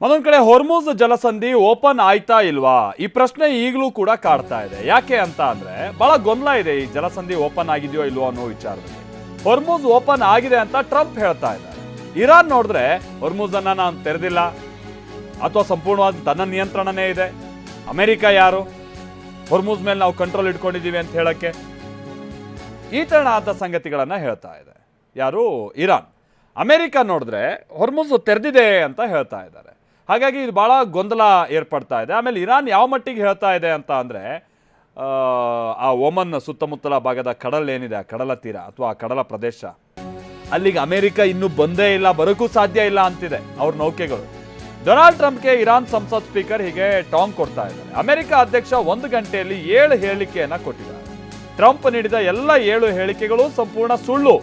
ಒಂದೊಂದು ಕಡೆ ಹೊರ್ಮುಜ್ ಜಲಸಂಧಿ ಓಪನ್ ಆಯ್ತಾ ಇಲ್ವಾ ಈ ಪ್ರಶ್ನೆ ಈಗಲೂ ಕೂಡ ಕಾಡ್ತಾ ಇದೆ. ಯಾಕೆ ಅಂತ ಅಂದ್ರೆ ಬಹಳ ಗೊಂದಲ ಇದೆ ಈ ಜಲಸಂಧಿ ಓಪನ್ ಆಗಿದೆಯೋ ಇಲ್ವೋ ಅನ್ನೋ ವಿಚಾರದಲ್ಲಿ. ಹೊರ್ಮುಜ್ ಓಪನ್ ಆಗಿದೆ ಅಂತ ಟ್ರಂಪ್ ಹೇಳ್ತಾ ಇದ್ದಾರೆ. ಇರಾನ್ ನೋಡಿದ್ರೆ ಹೊರ್ಮುಜ್ ಅನ್ನ ನಾನು ತೆರೆದಿಲ್ಲ ಅಥವಾ ಸಂಪೂರ್ಣವಾದ ತನ್ನ ನಿಯಂತ್ರಣನೇ ಇದೆ. ಅಮೆರಿಕ ಯಾರು ಹೊರ್ಮುಜ್ ಮೇಲೆ ನಾವು ಕಂಟ್ರೋಲ್ ಇಟ್ಕೊಂಡಿದ್ದೀವಿ ಅಂತ ಹೇಳಕ್ಕೆ? ಈ ತರನಾದ ಸಂಗತಿಗಳನ್ನ ಹೇಳ್ತಾ ಇದೆ ಯಾರು? ಇರಾನ್. ಅಮೆರಿಕ ನೋಡಿದ್ರೆ ಹೊರ್ಮುಜ್ ತೆರೆದಿದೆ ಅಂತ ಹೇಳ್ತಾ ಇದ್ದಾರೆ. ಹಾಗಾಗಿ ಇದು ಬಹಳ ಗೊಂದಲ ಏರ್ಪಡ್ತಾ ಇದೆ. ಆಮೇಲೆ ಇರಾನ್ ಯಾವ ಮಟ್ಟಿಗೆ ಹೇಳ್ತಾ ಇದೆ ಅಂತ ಅಂದರೆ ಆ ಒಮನ್ ಸುತ್ತಮುತ್ತಲ ಭಾಗದ ಕಡಲ್ ಏನಿದೆ, ಆ ಕಡಲ ತೀರ ಅಥವಾ ಆ ಕಡಲ ಪ್ರದೇಶ, ಅಲ್ಲಿಗೆ ಅಮೆರಿಕ ಇನ್ನೂ ಬಂದೇ ಇಲ್ಲ, ಬರೋಕ್ಕೂ ಸಾಧ್ಯ ಇಲ್ಲ ಅಂತಿದೆ ಅವ್ರ ನೌಕೆಗಳು. ಡೊನಾಲ್ಡ್ ಟ್ರಂಪ್ಗೆ ಇರಾನ್ ಸಂಸತ್ ಸ್ಪೀಕರ್ ಹೀಗೆ ಟಾಂಗ್ ಕೊಡ್ತಾ ಇದ್ದಾರೆ. ಅಮೆರಿಕ ಅಧ್ಯಕ್ಷ 1 ಗಂಟೆಯಲ್ಲಿ 7 ಹೇಳಿಕೆಯನ್ನ ಕೊಟ್ಟಿದ್ದಾರೆ. ಟ್ರಂಪ್ ನೀಡಿದ ಎಲ್ಲ 7 ಹೇಳಿಕೆಗಳು ಸಂಪೂರ್ಣ ಸುಳ್ಳು.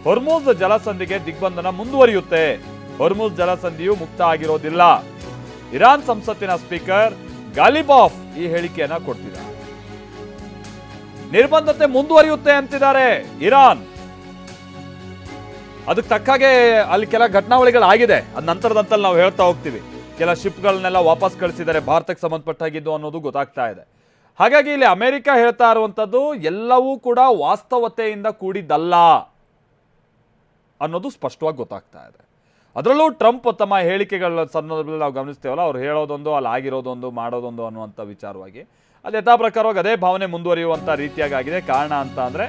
ಹೊರ್ಮುಜ್ ಜಲಸಂಧಿಗೆ ದಿಗ್ಬಂಧನ ಮುಂದುವರಿಯುತ್ತೆ. ಹೊರ್ಮುಜ್ ಜಲಸಂಧಿಯು ಮುಕ್ತ ಆಗಿರೋದಿಲ್ಲ. ಇರಾನ್ ಸಂಸತ್ತಿನ ಸ್ಪೀಕರ್ ಗಾಲಿಬಾಫ್ ಈ ಹೇಳಿಕೆಯನ್ನ ಕೊಡ್ತಿದ್ದಾರೆ. ನಿರ್ಬಂಧತೆ ಮುಂದುವರಿಯುತ್ತೆ ಅಂತಿದ್ದಾರೆ ಇರಾನ್. ಅದಕ್ಕೆ ತಕ್ಕಾಗೆ ಅಲ್ಲಿ ಕೆಲ ಘಟನಾವಳಿಗಳಾಗಿದೆ. ಅದ ನಂತರದಂತಲ್ಲಿ ನಾವು ಹೇಳ್ತಾ ಹೋಗ್ತೀವಿ. ಕೆಲ ಶಿಪ್ಗಳನ್ನೆಲ್ಲ ವಾಪಸ್ ಕಳಿಸಿದ್ದಾರೆ ಭಾರತಕ್ಕೆ ಸಂಬಂಧಪಟ್ಟಾಗಿದ್ದು ಅನ್ನೋದು ಗೊತ್ತಾಗ್ತಾ ಇದೆ. ಹಾಗಾಗಿ ಇಲ್ಲಿ ಅಮೆರಿಕ ಹೇಳ್ತಾ ಇರುವಂಥದ್ದು ಎಲ್ಲವೂ ಕೂಡ ವಾಸ್ತವತೆಯಿಂದ ಕೂಡಿದ್ದಲ್ಲ ಅನ್ನೋದು ಸ್ಪಷ್ಟವಾಗಿ ಗೊತ್ತಾಗ್ತಾ ಇದೆ. ಅದರಲ್ಲೂ ಟ್ರಂಪ್ ತಮ್ಮ ಹೇಳಿಕೆಗಳ ಸಂದರ್ಭದಲ್ಲಿ ನಾವು ಗಮನಿಸ್ತೇವಲ್ಲ, ಅವ್ರು ಹೇಳೋದೊಂದು, ಅಲ್ಲಿ ಆಗಿರೋದೊಂದು, ಮಾಡೋದೊಂದು ಅನ್ನುವಂಥ ವಿಚಾರವಾಗಿ ಅದು ಯಥಾ ಪ್ರಕಾರವಾಗಿ ಅದೇ ಭಾವನೆ ಮುಂದುವರಿಯುವಂಥ ರೀತಿಯಾಗಿದೆ. ಕಾರಣ ಅಂತ ಅಂದರೆ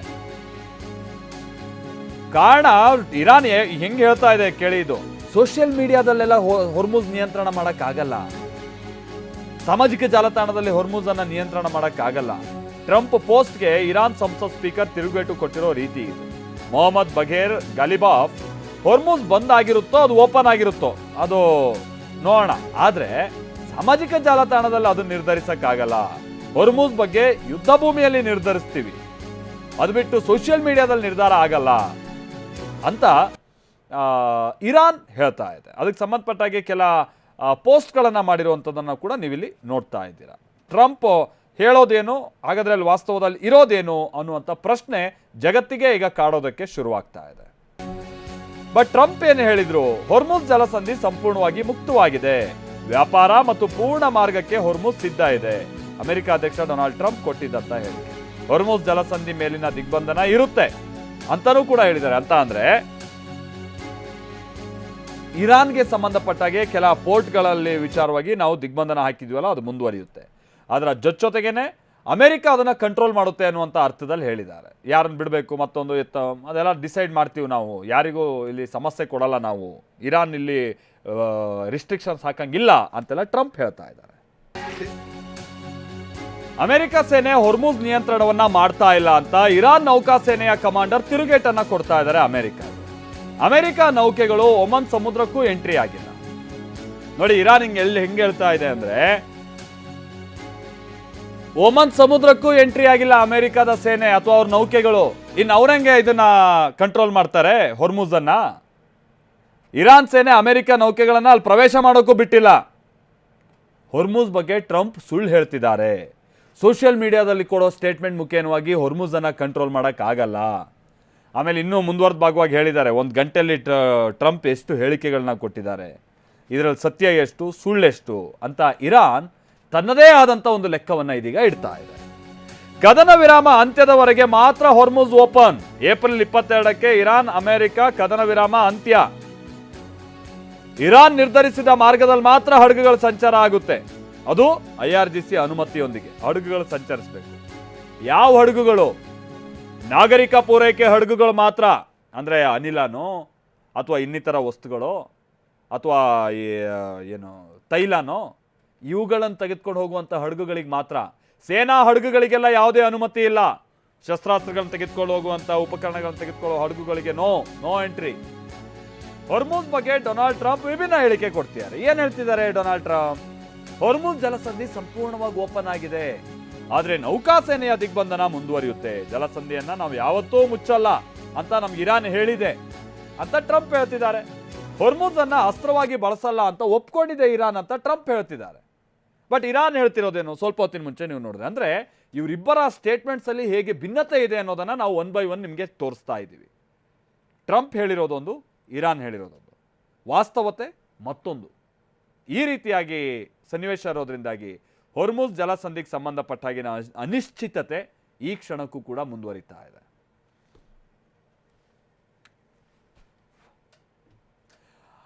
ಇರಾನ್ ಹೆಂಗೆ ಹೇಳ್ತಾ ಇದೆ ಕೇಳಿ. ಇದು ಸೋಷಿಯಲ್ ಮೀಡಿಯಾದಲ್ಲೆಲ್ಲ ಹೊರ್ಮುಜ್ ನಿಯಂತ್ರಣ ಮಾಡೋಕ್ಕಾಗಲ್ಲ. ಸಾಮಾಜಿಕ ಜಾಲತಾಣದಲ್ಲಿ ಹೊರ್ಮುಜ್ ಅನ್ನ ನಿಯಂತ್ರಣ ಮಾಡೋಕ್ಕಾಗಲ್ಲ. ಟ್ರಂಪ್ ಪೋಸ್ಟ್ಗೆ ಇರಾನ್ ಸಂಸತ್ ಸ್ಪೀಕರ್ ತಿರುಗೇಟು ಕೊಟ್ಟಿರೋ ರೀತಿ ಇದು. ಮೊಹಮ್ಮದ್ ಬಘೇರ್ ಗಾಲಿಬಾಫ್ ಹೊರ್ಮುಜ್ ಬಂದ್ ಆಗಿರುತ್ತೋ ಅದು ಓಪನ್ ಆಗಿರುತ್ತೋ ಅದು ನೋಡೋಣ, ಆದ್ರೆ ಸಾಮಾಜಿಕ ಜಾಲತಾಣದಲ್ಲಿ ಅದು ನಿರ್ಧರಿಸಕ್ಕಾಗಲ್ಲ. ಹೊರ್ಮುಜ್ ಬಗ್ಗೆ ಯುದ್ಧ ಭೂಮಿಯಲ್ಲಿ ನಿರ್ಧರಿಸ್ತೀವಿ, ಅದು ಬಿಟ್ಟು ಸೋಷಿಯಲ್ ಮೀಡಿಯಾದಲ್ಲಿ ನಿರ್ಧಾರ ಆಗಲ್ಲ ಅಂತ ಇರಾನ್ ಹೇಳ್ತಾ ಇದೆ. ಅದಕ್ಕೆ ಸಂಬಂಧಪಟ್ಟಾಗೆ ಕೆಲ ಪೋಸ್ಟ್ಗಳನ್ನು ಮಾಡಿರುವಂಥದ್ದನ್ನು ಕೂಡ ನೀವಿಲ್ಲಿ ನೋಡ್ತಾ ಇದ್ದೀರಾ. ಟ್ರಂಪ್ ಹೇಳೋದೇನು, ಹಾಗಾದ್ರೆ ಅಲ್ಲಿ ವಾಸ್ತವದಲ್ಲಿ ಇರೋದೇನು ಅನ್ನುವಂಥ ಪ್ರಶ್ನೆ ಜಗತ್ತಿಗೆ ಈಗ ಕಾಡೋದಕ್ಕೆ ಶುರುವಾಗ್ತಾ ಇದೆ. ಬಟ್ ಟ್ರಂಪ್ ಏನು ಹೇಳಿದ್ರು? ಹೊರ್ಮುಜ್ ಜಲಸಂಧಿ ಸಂಪೂರ್ಣವಾಗಿ ಮುಕ್ತವಾಗಿದೆ, ವ್ಯಾಪಾರ ಮತ್ತು ಪೂರ್ಣ ಮಾರ್ಗಕ್ಕೆ ಹೊರ್ಮುಜ್ ಸಿದ್ಧ ಇದೆ. ಅಮೆರಿಕ ಅಧ್ಯಕ್ಷ ಡೊನಾಲ್ಡ್ ಟ್ರಂಪ್ ಕೊಟ್ಟಿದ್ದಂತ ಹೇಳಿಕೆ. ಹೊರ್ಮುಜ್ ಜಲಸಂಧಿ ಮೇಲಿನ ದಿಗ್ಬಂಧನ ಇರುತ್ತೆ ಅಂತಾನೂ ಕೂಡ ಹೇಳಿದ್ದಾರೆ. ಅಂತ ಅಂದ್ರೆ ಇರಾನ್ಗೆ ಸಂಬಂಧಪಟ್ಟಾಗೆ ಕೆಲ ಪೋರ್ಟ್ಗಳಲ್ಲಿ ವಿಚಾರವಾಗಿ ನಾವು ದಿಗ್ಬಂಧನ ಹಾಕಿದ್ವಲ್ಲ, ಅದು ಮುಂದುವರಿಯುತ್ತೆ. ಅದರ ಜೊತೆಗೇನೆ ಅಮೆರಿಕ ಅದನ್ನ ಕಂಟ್ರೋಲ್ ಮಾಡುತ್ತೆ ಅನ್ನುವಂಥ ಅರ್ಥದಲ್ಲಿ ಹೇಳಿದ್ದಾರೆ. ಯಾರನ್ನು ಬಿಡಬೇಕು, ಮತ್ತೊಂದು ಅದೆಲ್ಲ ಡಿಸೈಡ್ ಮಾಡ್ತೀವಿ ನಾವು, ಯಾರಿಗೂ ಇಲ್ಲಿ ಸಮಸ್ಯೆ ಕೊಡಲ್ಲ ನಾವು, ಇರಾನ್ ಇಲ್ಲಿ ರಿಸ್ಟ್ರಿಕ್ಷನ್ಸ್ ಹಾಕಂಗಿಲ್ಲ ಅಂತೆಲ್ಲ ಟ್ರಂಪ್ ಹೇಳ್ತಾ ಇದ್ದಾರೆ. ಅಮೆರಿಕ ಸೇನೆ ಹೊರ್ಮುಜ್ ನಿಯಂತ್ರಣವನ್ನ ಮಾಡ್ತಾ ಇಲ್ಲ ಅಂತ ಇರಾನ್ ನೌಕಾ ಸೇನೆಯ ಕಮಾಂಡರ್ ತಿರುಗೇಟನ್ನ ಕೊಡ್ತಾ ಇದ್ದಾರೆ ಅಮೆರಿಕ ನೌಕೆಗಳು ಒಮನ್ ಸಮುದ್ರಕ್ಕೂ ಎಂಟ್ರಿ ಆಗಿಲ್ಲ. ನೋಡಿ ಇರಾನ್ ಹೆಂಗೆ ಹೇಳ್ತಾ ಇದೆ ಅಂದ್ರೆ, ಒಮನ್ ಸಮುದ್ರಕ್ಕೂ ಎಂಟ್ರಿ ಆಗಿಲ್ಲ ಅಮೆರಿಕದ ಸೇನೆ ಅಥವಾ ಅವ್ರ ನೌಕೆಗಳು. ಇನ್ನು ಅವ್ರಂಗೆ ಇದನ್ನ ಕಂಟ್ರೋಲ್ ಮಾಡ್ತಾರೆ ಹೊರ್ಮುಜ್ ಅನ್ನ? ಇರಾನ್ ಸೇನೆ ಅಮೆರಿಕ ನೌಕೆಗಳನ್ನ ಅಲ್ಲಿ ಪ್ರವೇಶ ಮಾಡೋಕ್ಕೂ ಬಿಟ್ಟಿಲ್ಲ. ಹೊರ್ಮುಜ್ ಬಗ್ಗೆ ಟ್ರಂಪ್ ಸುಳ್ಳು ಹೇಳ್ತಿದ್ದಾರೆ. ಸೋಷಿಯಲ್ ಮೀಡಿಯಾದಲ್ಲಿ ಕೊಡೋ ಸ್ಟೇಟ್ಮೆಂಟ್ ಮುಖೇನವಾಗಿ ಹೊರ್ಮುಜ್ ಅನ್ನ ಕಂಟ್ರೋಲ್ ಮಾಡೋಕ್ಕಾಗಲ್ಲ. ಆಮೇಲೆ ಇನ್ನೂ ಮುಂದುವರೆದ ಭಾಗವಾಗಿ ಹೇಳಿದ್ದಾರೆ, 1 ಗಂಟೆಯಲ್ಲಿ ಟ್ರಂಪ್ ಎಷ್ಟು ಹೇಳಿಕೆಗಳನ್ನ ಕೊಟ್ಟಿದ್ದಾರೆ, ಇದರಲ್ಲಿ ಸತ್ಯ ಎಷ್ಟು ಸುಳ್ಳೆಷ್ಟು ಅಂತ ಇರಾನ್ ತನ್ನದೇ ಆದಂಥ ಒಂದು ಲೆಕ್ಕವನ್ನು ಇದೀಗ ಇಡ್ತಾ ಇದೆ. ಕದನ ವಿರಾಮ ಅಂತ್ಯದವರೆಗೆ ಮಾತ್ರ ಹೊರ್ಮುಜ್ ಓಪನ್. ಏಪ್ರಿಲ್ 22ಕ್ಕೆ ಇರಾನ್ ಅಮೆರಿಕ ಕದನ ವಿರಾಮ ಅಂತ್ಯ. ಇರಾನ್ ನಿರ್ಧರಿಸಿದ ಮಾರ್ಗದಲ್ಲಿ ಮಾತ್ರ ಹಡಗುಗಳ ಸಂಚಾರ ಆಗುತ್ತೆ. ಅದು IRGC ಅನುಮತಿಯೊಂದಿಗೆ ಹಡಗುಗಳು ಸಂಚರಿಸಬೇಕು. ಯಾವ ಹಡಗುಗಳು? ನಾಗರಿಕ ಪೂರೈಕೆ ಹಡಗುಗಳು ಮಾತ್ರ. ಅಂದರೆ ಅನಿಲನೋ ಅಥವಾ ಇನ್ನಿತರ ವಸ್ತುಗಳು ಅಥವಾ ಏನು ತೈಲನೋ ಇವುಗಳನ್ನು ತೆಗೆದುಕೊಂಡು ಹೋಗುವಂಥ ಹಡಗುಗಳಿಗೆ ಮಾತ್ರ. ಸೇನಾ ಹಡಗುಗಳಿಗೆಲ್ಲ ಯಾವುದೇ ಅನುಮತಿ ಇಲ್ಲ. ಶಸ್ತ್ರಾಸ್ತ್ರಗಳನ್ನು ತೆಗೆದುಕೊಂಡು ಹೋಗುವಂಥ ಉಪಕರಣಗಳನ್ನು ತೆಗೆದುಕೊಳ್ಳೋ ಹಡಗುಗಳಿಗೆ ನೋ ಎಂಟ್ರಿ. ಹೊರ್ಮುಜ್ ಬಗ್ಗೆ ಡೊನಾಲ್ಡ್ ಟ್ರಂಪ್ ವಿಭಿನ್ನ ಹೇಳಿಕೆ ಕೊಡ್ತಿದ್ದಾರೆ. ಏನು ಹೇಳ್ತಿದ್ದಾರೆ ಡೊನಾಲ್ಡ್ ಟ್ರಂಪ್? ಹೊರ್ಮುಜ್ ಜಲಸಂಧಿ ಸಂಪೂರ್ಣವಾಗಿ ಓಪನ್ ಆಗಿದೆ, ಆದರೆ ನೌಕಾಸೇನೆಯ ದಿಗ್ಬಂಧನ ಮುಂದುವರಿಯುತ್ತೆ. ಜಲಸಂಧಿಯನ್ನ ನಾವು ಯಾವತ್ತೂ ಮುಚ್ಚಲ್ಲ ಅಂತ ನಮ್ಗೆ ಇರಾನ್ ಹೇಳಿದೆ ಅಂತ ಟ್ರಂಪ್ ಹೇಳ್ತಿದ್ದಾರೆ. ಹೊರ್ಮುಜ್ ಅನ್ನ ಅಸ್ತ್ರವಾಗಿ ಬಳಸಲ್ಲ ಅಂತ ಒಪ್ಕೊಂಡಿದೆ ಇರಾನ್ ಅಂತ ಟ್ರಂಪ್ ಹೇಳ್ತಿದ್ದಾರೆ. ಬಟ್ ಇರಾನ್ ಹೇಳ್ತಿರೋದೇನು? ಸ್ವಲ್ಪ ಹೊತ್ತಿನ ಮುಂಚೆ ನೀವು ನೋಡಿದ್ರೆ ಅಂದ್ರೆ ಇವರಿಬ್ಬರ ಸ್ಟೇಟ್ಮೆಂಟ್ಸ್ ಅಲ್ಲಿ ಹೇಗೆ ಭಿನ್ನತೆ ಇದೆ ಅನ್ನೋದನ್ನ ನಾವು 1 by 1 ನಿಮಗೆ ತೋರಿಸ್ತಾ ಇದ್ದೀವಿ. ಟ್ರಂಪ್ ಹೇಳಿರೋದೊಂದು, ಇರಾನ್ ಹೇಳಿರೋದೊಂದು, ವಾಸ್ತವತೆ ಮತ್ತೊಂದು. ಈ ರೀತಿಯಾಗಿ ಸನ್ನಿವೇಶ ಇರೋದ್ರಿಂದಾಗಿ ಹೊರ್ಮುಜ್ ಜಲಸಂಧಿಗೆ ಸಂಬಂಧಪಟ್ಟ ಹಾಗಿನ ಅನಿಶ್ಚಿತತೆ ಈ ಕ್ಷಣಕ್ಕೂ ಕೂಡ ಮುಂದುವರಿತಾ ಇದೆ.